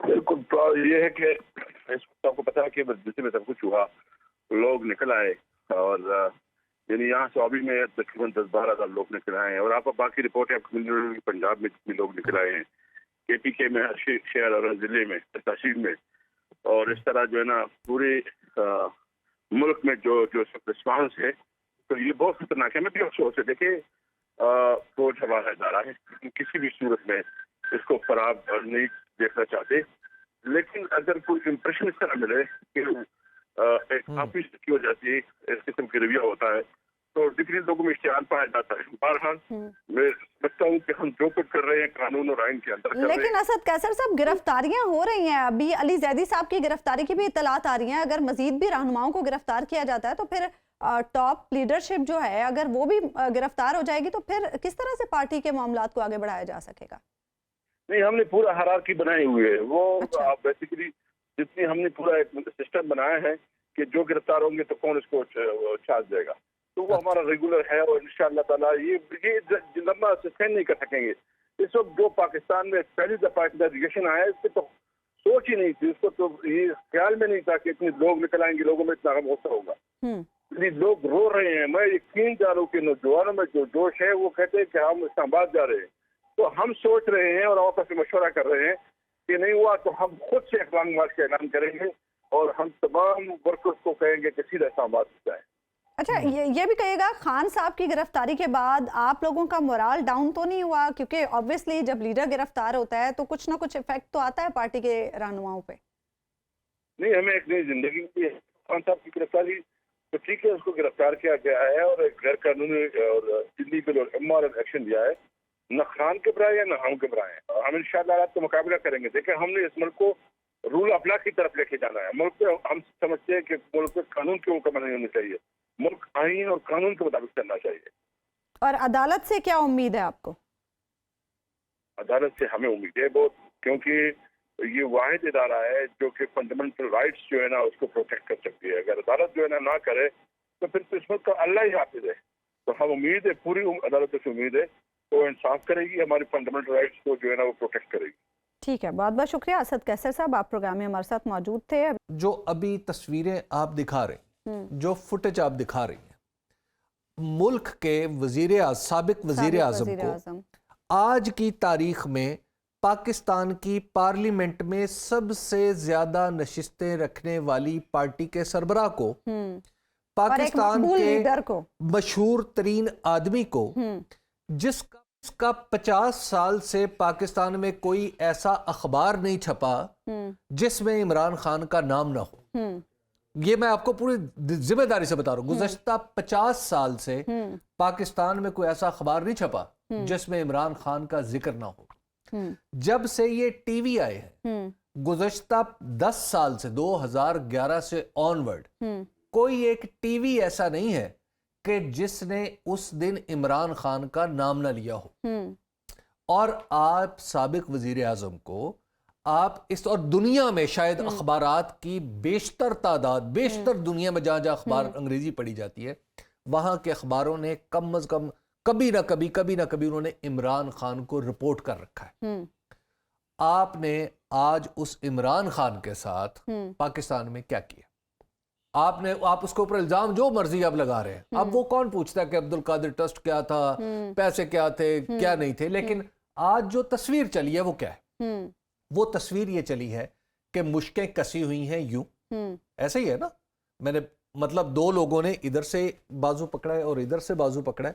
[SPEAKER 5] بالکل، یہ ہے کہ اس وقت آپ کو پتا ہے کہ جیسے میں سب کچھ ہوا لوگ نکل آئے اور یعنی یہاں سوابی میں تقریباً 10-12 ہزار لوگ نکل آئے ہیں اور آپ باقی رپورٹیں آپ کو پنجاب میں جتنے لوگ نکل آئے ہیں، کے پی کے میں ہر شہر اور ضلع میں تحصیل میں، اور اس طرح جو ہے نا پورے ملک میں جو رسپانس ہے تو یہ بہت خطرناک ہے۔ میں بھی افسوس ہے، دیکھیں فوج ہمارا ادارہ ہے، ہم کسی بھی صورت میں اس کو خراب نہیں دیکھنا چاہتے، لیکن اگر کوئی امپریشن اس طرح ملے کہ ایک آفس کی وجہ سے اس قسم کی رویہ ہوتا ہے تو ڈفرینٹ لوگوں میں اشتعال پایا جاتا ہے۔ بہرحال میں سمجھتا ہوں کہ ہم جو کچھ کر رہے ہیں قانون اور آئین کے اندر کر رہے ہیں۔
[SPEAKER 1] لیکن اسد کیسر صاحب، گرفتاریاں ہو رہی ہیں، ابھی علی زیدی صاحب کی گرفتاری کی بھی اطلاعات آ رہی ہیں، اگر مزید بھی رہنماؤں کو گرفتار کیا جاتا ہے تو پھر ٹاپ لیڈرشپ جو ہے اگر وہ بھی گرفتار ہو جائے گی تو پھر کس طرح سے پارٹی کے معاملات کو آگے بڑھایا جا سکے گا؟
[SPEAKER 5] نہیں، ہم نے پورا ہیرارکی بنائی ہوئی ہے، وہ بیسیکلی جتنی ہم نے پورا ایک سسٹم بنایا ہے کہ جو گرفتار ہوں گے تو کون اس کو چھاپ دے گا، تو وہ ہمارا ریگولر ہے اور انشاءاللہ تعالیٰ یہ لمبا سسٹین نہیں کر سکیں گے۔ اس وقت جو پاکستان میں پہلی دفعہ ریگیشن آیا ہے اس پہ تو سوچ ہی نہیں تھی، اس کو تو یہ خیال میں نہیں تھا کہ اتنے لوگ نکل آئیں گے، لوگوں میں اتنا غصہ ہوگا۔ لوگ رو رہے ہیں، میں یقین داروں کے نوجوانوں میں جو جوش ہے وہ کہتے ہیں کہ ہم اسلام آباد جا رہے ہیں، تو ہم سوچ رہے ہیں اور آپس میں مشورہ کر رہے ہیں کہ نہیں ہوا تو ہم خود سے ایک لانگ مارچ کا اعلان کریں گے اور ہم تمام ورکرز کو کہیں گے کہ سیدھا اسلام آباد جائیں۔
[SPEAKER 1] اچھا، یہ بھی کہیے گا خان صاحب کی گرفتاری کے بعد آپ لوگوں کا مورال ڈاؤن تو نہیں ہوا؟ کیونکہ obviously جب لیڈر گرفتار ہوتا ہے تو کچھ نہ کچھ ایفیکٹ تو آتا ہے پارٹی کے رہنماؤں پہ۔
[SPEAKER 5] نہیں، ہمیں ایک نئی زندگی دی ہے۔ خان صاحب کی گرفتاری تو ٹھیک ہے، اس کو گرفتار کیا گیا ہے اور ایک غیر قانونی اور انلیگل اور امورل ایکشن دیا ہے، نہ خان کے برائے ہے نہ ہم کے برائے ہیں۔ ہم انشاءاللہ آپ کا مقابلہ کریں گے۔ دیکھیں، ہم نے اس ملک کو رول آف لا کی طرف لے کے جانا ہے۔ ملک پہ ہم سمجھتے ہیں کہ ملک پہ قانون کے حکم نہیں ہونے چاہیے، ملک آئین اور قانون کے مطابق چلنا چاہیے۔
[SPEAKER 1] اور عدالت سے کیا امید ہے آپ کو؟
[SPEAKER 5] عدالت سے ہمیں امید ہے بہت، کیونکہ یہ واحد ادارہ ہے جو کہ فنڈامنٹل رائٹس جو ہے نا اس کو پروٹیکٹ کر سکتی ہے۔ اگر عدالت جو ہے نا نہ کرے تو پھر تو اس وقت کا اللہ ہی حافظ ہے۔ تو ہم امید ہے، پوری عدالت سے امید ہے وہ انصاف کرے گی، ہماری فنڈامنٹل رائٹس کو جو ہے نا وہ پروٹیکٹ کرے گی۔
[SPEAKER 1] ٹھیک ہے، بہت بہت شکریہ اسد کیسر صاحب، آپ پروگرام میں ہمارے ساتھ موجود تھے۔
[SPEAKER 4] جو ابھی تصویریں آپ دکھا رہے ہیں، جو فوٹیج آپ دکھا رہی ہیں، ملک کے سابق وزیر اعظم کو آج کی تاریخ میں پاکستان کی پارلیمنٹ میں سب سے زیادہ نشستیں رکھنے والی پارٹی کے سربراہ کو، پاکستان کے مشہور ترین آدمی کو، جس کا 50 سال سے پاکستان میں کوئی ایسا اخبار نہیں چھپا جس میں عمران خان کا نام نہ ہو، یہ میں آپ کو پوری ذمہ داری سے بتا رہا ہوں، گزشتہ 50 سال سے پاکستان میں کوئی ایسا اخبار نہیں چھپا جس میں عمران خان کا ذکر نہ ہو۔ جب سے یہ ٹی وی آئے ہیں گزشتہ 10 سال سے 2011 سے آنورڈ کوئی ایک ٹی وی ایسا نہیں ہے کہ جس نے اس دن عمران خان کا نام نہ لیا ہو۔ اور آپ سابق وزیر اعظم کو آپ اس اور دنیا میں شاید اخبارات کی بیشتر تعداد، بیشتر دنیا میں جہاں جہاں اخبار انگریزی پڑھی جاتی ہے وہاں کے اخباروں نے کم از کم کبھی نہ کبھی انہوں نے عمران خان کو رپورٹ کر رکھا ہے۔ آپ نے آج اس عمران خان کے ساتھ پاکستان میں کیا کیا؟ آپ اس کے اوپر الزام جو مرضی اب لگا رہے ہیں، اب وہ کون پوچھتا ہے کہ عبد القادر ٹرسٹ کیا تھا، پیسے کیا تھے، کیا نہیں تھے، لیکن آج جو تصویر چلی ہے وہ کیا ہے؟ وہ تصویر یہ چلی ہے کہ مشکیں کسی ہوئی ہیں یوں، ایسا ہی ہے نا، میں نے مطلب دو لوگوں نے ادھر سے بازو پکڑا ہے اور ادھر سے بازو پکڑا ہے،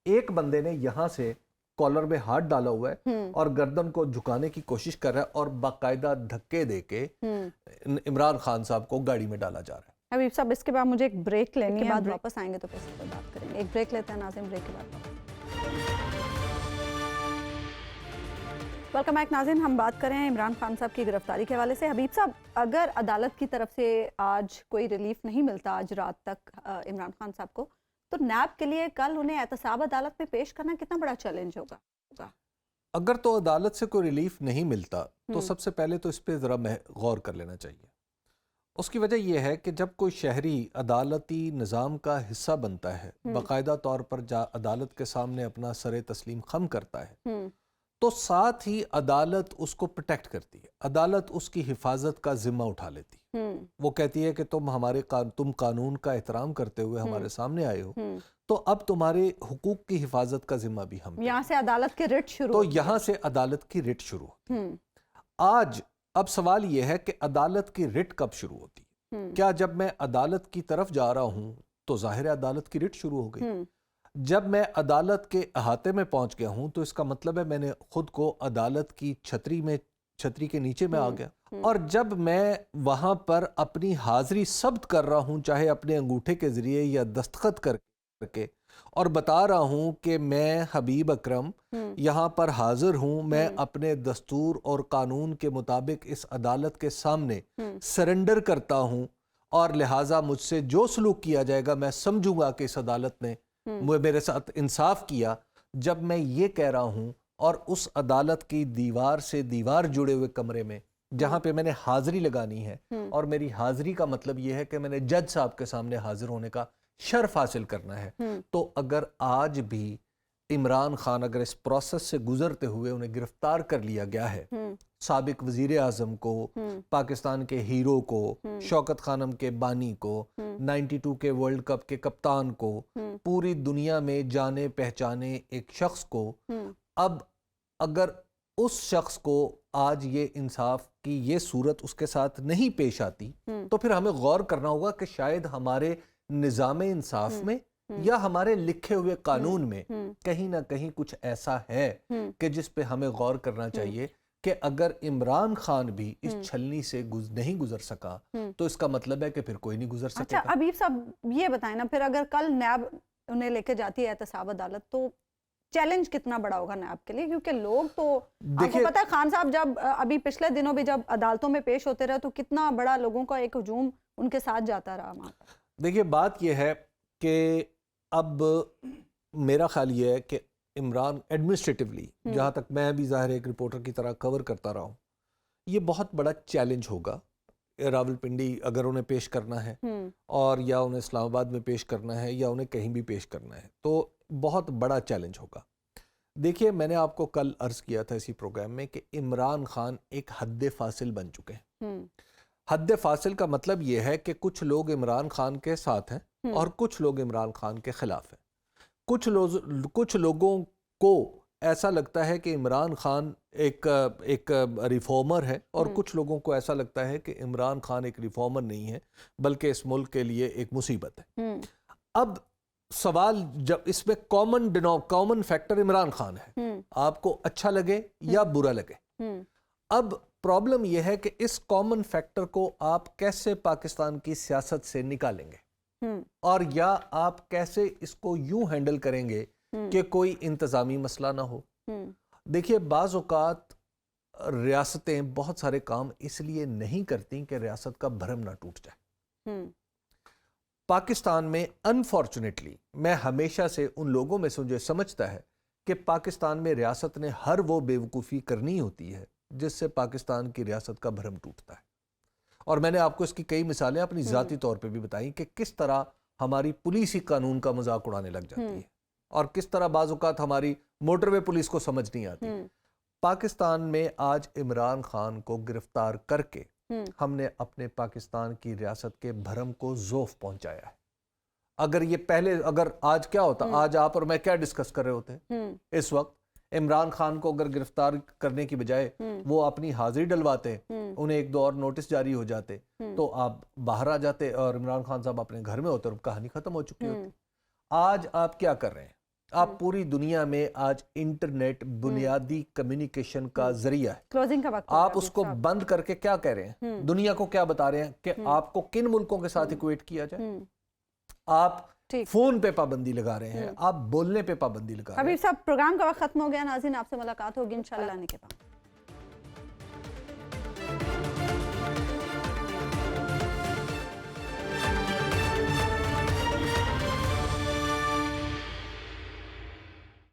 [SPEAKER 4] ایک بندے نے یہاں سے کالر میں ہاتھ ڈالا ہوا ہے اور گردن کو جھکانے کی کوشش کر رہا ہے اور باقاعدہ دھکے دے کے عمران خان صاحب کو گاڑی میں ڈالا جا رہا ہے۔
[SPEAKER 1] حبیب صاحب اس کے بعد مجھے ایک بریک لینی ہے، بعد واپس آئیں گے تو پھر اس پر بات کریں گے۔ ایک بریک لیتے ہیں ناظرین، بریک کے بعد ویلکم بیک ناظرین۔ ہم بات کر رہے ہیں عمران خان صاحب کی گرفتاری کے حوالے سے۔ حبیب صاحب، اگر عدالت کی طرف سے آج کوئی ریلیف نہیں ملتا آج رات تک عمران خان صاحب کو، تو نیب کے لیے کل انہیں احتساب عدالت میں پیش کرنا کتنا بڑا چیلنج ہوگا؟
[SPEAKER 4] اگر تو عدالت سے کوئی ریلیف نہیں ملتا تو سب سے پہلے تو اس پہ ذرا غور کر لینا چاہیے۔ اس کی وجہ یہ ہے کہ جب کوئی شہری عدالتی نظام کا حصہ بنتا ہے، باقاعدہ طور پر عدالت کے سامنے اپنا سر تسلیم خم کرتا ہے، تو ساتھ ہی عدالت اس کو پروٹیکٹ کرتی ہے، عدالت اس کی حفاظت کا ذمہ اٹھا لیتی ہے۔ وہ کہتی ہے کہ تم قانون کا احترام کرتے ہوئے ہمارے سامنے آئے ہو، تو اب تمہارے حقوق کی حفاظت کا ذمہ بھی ہم،
[SPEAKER 1] یہاں سے عدالت کی رٹ شروع،
[SPEAKER 4] تو یہاں سے عدالت کی رٹ شروع ہوتی ہے۔ آج اب سوال یہ ہے کہ عدالت کی رٹ کب شروع ہوتی ہے؟ کیا جب میں عدالت کی طرف جا رہا ہوں تو ظاہر ہے عدالت کی رٹ شروع ہو گئی؟ جب میں عدالت کے احاطے میں پہنچ گیا ہوں تو اس کا مطلب ہے میں نے خود کو عدالت کی چھتری کے نیچے میں آ گیا، اور جب میں وہاں پر اپنی حاضری ثبت کر رہا ہوں، چاہے اپنے انگوٹھے کے ذریعے یا دستخط کر کے، اور بتا رہا ہوں کہ میں حبیب اکرم یہاں پر حاضر ہوں، میں اپنے دستور اور قانون کے مطابق اس عدالت کے سامنے سرنڈر کرتا ہوں، اور لہٰذا مجھ سے جو سلوک کیا جائے گا میں سمجھوں گا کہ اس عدالت نے میرے ساتھ انصاف کیا۔ جب میں یہ کہہ رہا ہوں اور اس عدالت کی دیوار سے دیوار جڑے ہوئے کمرے میں جہاں پہ میں نے حاضری لگانی ہے، اور میری حاضری کا مطلب یہ ہے کہ میں نے جج صاحب کے سامنے حاضر ہونے کا شرف حاصل کرنا ہے، تو اگر آج بھی عمران خان اگر اس پروسیس سے گزرتے ہوئے انہیں گرفتار کر لیا گیا ہے، سابق وزیر اعظم کو، پاکستان کے ہیرو کو، شوکت خانم کے بانی کو، 92 کے ورلڈ کپ کے کپتان کو، پوری دنیا میں جانے پہچانے ایک شخص کو، اب اگر اس شخص کو آج یہ انصاف کی یہ صورت اس کے ساتھ نہیں پیش آتی، تو پھر ہمیں غور کرنا ہوگا کہ شاید ہمارے نظام انصاف میں یا ہمارے لکھے ہوئے قانون میں کہیں نہ کہیں کچھ ایسا ہے کہ جس پہ ہمیں غور کرنا چاہیے کہ اگر عمران خان بھی اس چھلنی سے نہیں گزر سکا تو اس کا مطلب ہے کہ پھر کوئی نہیں گزر سکے گا۔
[SPEAKER 1] اچھا حبیب صاحب یہ بتائیں نا، پھر اگر کل نیب انہیں لے کے جاتی ہے احتساب عدالت تو چیلنج کتنا بڑا ہوگا نیب کے لیے؟ کیونکہ لوگ تو آپ کو پتا ہے خان صاحب جب ابھی پچھلے دنوں بھی جب عدالتوں میں پیش ہوتے رہے تو کتنا بڑا لوگوں کا ایک ہجوم ان کے ساتھ جاتا رہا وہاں پر۔
[SPEAKER 4] دیکھیے بات یہ ہے کہ اب میرا خیال یہ ہے کہ عمران ایڈمنسٹریٹیولی جہاں تک میں بھی ظاہر ایک رپورٹر کی طرح کور کرتا رہا ہوں، یہ بہت بڑا چیلنج ہوگا راولپنڈی اگر انہیں پیش کرنا ہے، اور یا انہیں اسلام آباد میں پیش کرنا ہے یا انہیں کہیں بھی پیش کرنا ہے، تو بہت بڑا چیلنج ہوگا۔ دیکھیے میں نے آپ کو کل عرض کیا تھا اسی پروگرام میں کہ عمران خان ایک حد فاصل بن چکے ہیں۔ حد فاصل کا مطلب یہ ہے کہ کچھ لوگ عمران خان کے ساتھ ہیں اور کچھ لوگ عمران خان کے خلاف ہیں۔ کچھ لوگوں کو ایسا لگتا ہے کہ عمران خان ایک ریفارمر ہے، اور کچھ لوگوں کو ایسا لگتا ہے کہ عمران خان ایک ریفارمر نہیں ہے بلکہ اس ملک کے لیے ایک مصیبت ہے۔ اب سوال جب اس میں کامن فیکٹر عمران خان ہے، آپ کو اچھا لگے یا برا لگے، اب प्रॉब्लम यह है कि इस कॉमन फैक्टर को आप कैसे पाकिस्तान की सियासत से निकालेंगे और या आप कैसे इसको यूं हैंडल करेंगे कि कोई इंतजामी मसला ना हो। देखिए, बाज़ औक़ात रियासतें बहुत सारे काम इसलिए नहीं करती कि रियासत का भरम ना टूट जाए। पाकिस्तान में अनफॉर्चुनेटली मैं हमेशा से उन लोगों में से मुझे समझता है कि पाकिस्तान में रियासत ने हर वो बेवकूफ़ी करनी होती है जिससे पाकिस्तान की रियासत का भरम टूटता है। और मैंने आपको इसकी कई मिसालें अपनी ज़ाती तौर पे भी बताई कि किस तरह हमारी पुलिस ही कानून का मजाक उड़ाने लग जाती है और किस तरह बाज़ औक़ात हमारी मोटरवे पुलिस को समझ नहीं आती। पाकिस्तान में आज इमरान खान को गिरफ्तार करके हमने अपने पाकिस्तान की रियासत के भरम को ज़ोफ पहुंचाया है। अगर ये पहले, अगर आज क्या होता, आज आप और मैं क्या डिस्कस कर रहे होते इस वक्त, इमरान खान को अगर गिरफ्तार करने की बजाय वो अपनी हाजिरी डलवाते, उन्हें एक दो और नोटिस जारी हो जाते, तो आप बाहर आ जाते और इमरान खान साहब अपने घर में होते और कहानी खत्म हो चुकी होती। आज आप क्या कर रहे हैं? आप पूरी दुनिया में आज इंटरनेट बुनियादी कम्युनिकेशन का जरिया है।
[SPEAKER 1] क्लोजिंग का वक्त
[SPEAKER 4] आप उसको बंद करके क्या कह रहे हैं? दुनिया को क्या बता रहे हैं कि आपको किन मुल्कों के साथ इक्वेट किया जाए? आप फोन पे पाबंदी लगा रहे हैं, आप बोलने पे पाबंदी लगा रहे हैं।
[SPEAKER 1] हबीब साहब, प्रोग्राम का वक्त खत्म हो गया। नाज़रीन, आपसे मुलाकात होगी इंशाल्लाह आने के बाद।